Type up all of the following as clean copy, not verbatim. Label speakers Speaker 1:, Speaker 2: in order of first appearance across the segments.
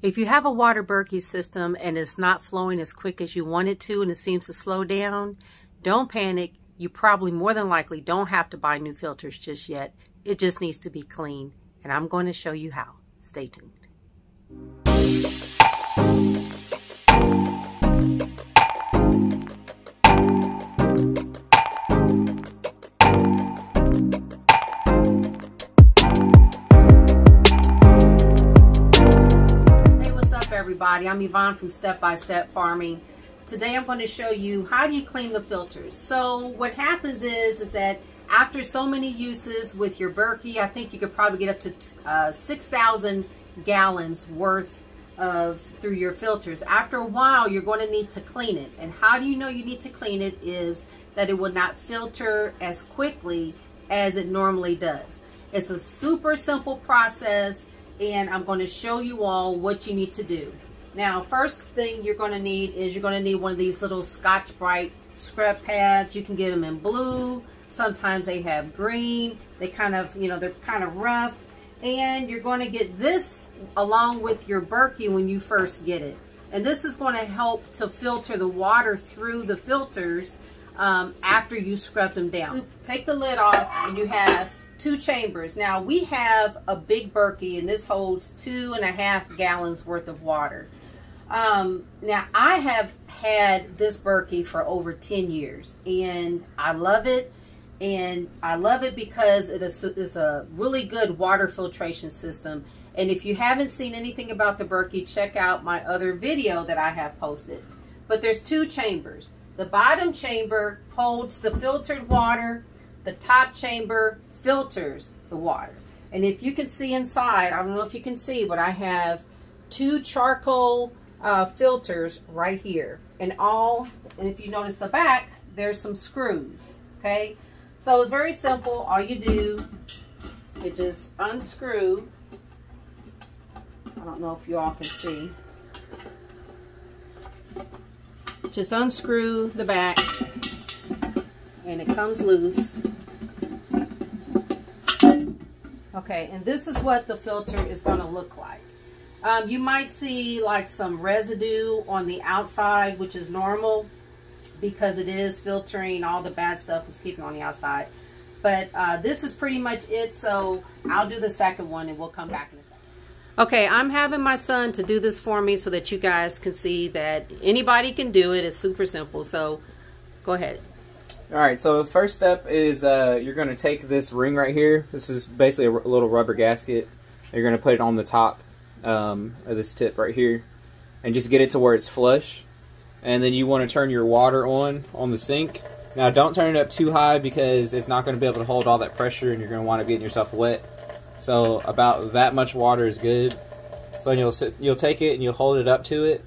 Speaker 1: If you have a water Berkey system and it's not flowing as quick as you want it to and it seems to slow down, don't panic. You probably more than likely don't have to buy new filters just yet. It just needs to be cleaned, and I'm going to show you how. Stay tuned. Everybody, I'm Yvonne from Step by Step Farming. Today I'm going to show you how do you clean the filters. So what happens is that after so many uses with your Berkey, I think you could probably get up to 6,000 gallons worth of through your filters. After a while, you're going to need to clean it. And how do you know you need to clean it is that it will not filter as quickly as it normally does. It's a super simple process, and I'm going to show you all what you need to do. Now, first thing you're going to need is you're going to need one of these little Scotch-Brite scrub pads. You can get them in blue. Sometimes they have green. They kind of, they're kind of rough. And you're going to get this along with your Berkey when you first get it. And this is going to help to filter the water through the filters after you scrub them down. So take the lid off and you have 2 chambers. Now we have a big Berkey and this holds 2.5 gallons worth of water. Now I have had this Berkey for over 10 years and I love it, and I love it because it is a really good water filtration system. And if you haven't seen anything about the Berkey, check out my other video that I have posted. But there's 2 chambers. The bottom chamber holds the filtered water. The top chamber filters the water. And if you can see inside, I don't know if you can see, but I have 2 charcoal filters right here. And if you notice the back, there's some screws. Okay, so it's very simple. All you do is just unscrew. I don't know if you all can see. Just unscrew the back and it comes loose. Okay, and this is what the filter is going to look like. You might see like some residue on the outside, which is normal because it is filtering all the bad stuff it's keeping on the outside. But this is pretty much it, so I'll do the second one and we'll come back in a second. Okay, I'm having my son to do this for me so that you guys can see that anybody can do it. It's super simple, so go ahead.
Speaker 2: Alright, so the first step is you're going to take this ring right here. This is basically a little rubber gasket. You're going to put it on the top of this tip right here and just get it to where it's flush. And then you want to turn your water on the sink. Now don't turn it up too high because it's not going to be able to hold all that pressure and you're going to wind up getting yourself wet. So about that much water is good. So you'll take it and you'll hold it up to it.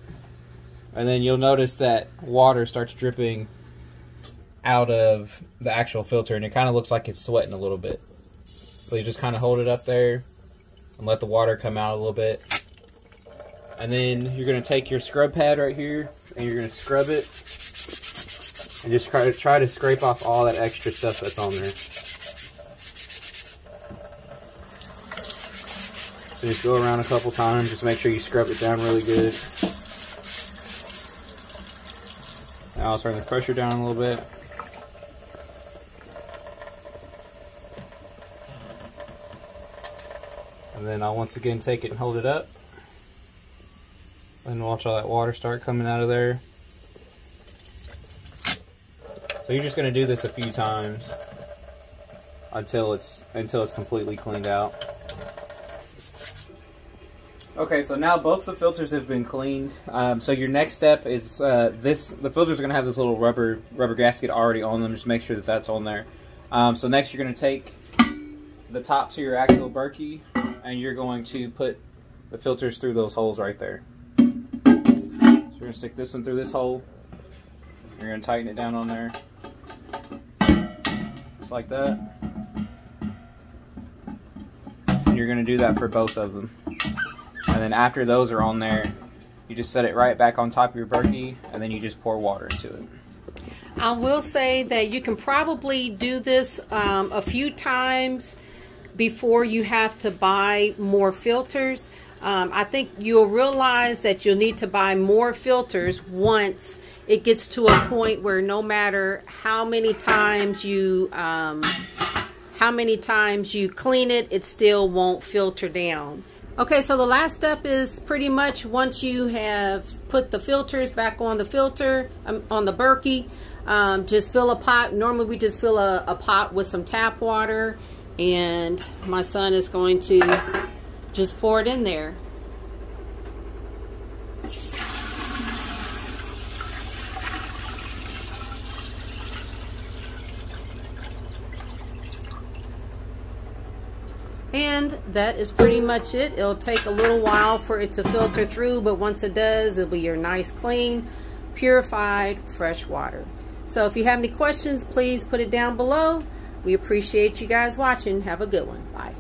Speaker 2: And then you'll notice that water starts dripping out of the actual filter and it kind of looks like it's sweating a little bit. So you just kind of hold it up there and let the water come out a little bit. And then you're going to take your scrub pad right here and you're going to scrub it and just try to scrape off all that extra stuff that's on there. So just go around a couple times, just make sure you scrub it down really good. Now I'll turn the pressure down a little bit. And then I'll once again take it and hold it up. And watch all that water start coming out of there. So you're just going to do this a few times until it's completely cleaned out. Okay, so now both the filters have been cleaned. So your next step is the filters are going to have this little rubber gasket already on them. Just make sure that that's on there. So next you're going to take the top to your actual Berkey and you're going to put the filters through those holes right there. So you're going to stick this one through this hole. You're going to tighten it down on there. Just like that. And you're going to do that for both of them. And then after those are on there, you just set it right back on top of your Berkey and then you just pour water into it.
Speaker 1: I will say that you can probably do this a few times before you have to buy more filters. I think you'll realize that you'll need to buy more filters once it gets to a point where no matter how many times you clean it, it still won't filter down. Okay, so the last step is pretty much once you have put the filters back on the filter, on the Berkey, just fill a pot. Normally we just fill a pot with some tap water, and my son is going to just pour it in there. And that is pretty much it. It'll take a little while for it to filter through, but once it does, it'll be your nice, clean, purified, fresh water. So if you have any questions, please put it down below. We appreciate you guys watching. Have a good one. Bye.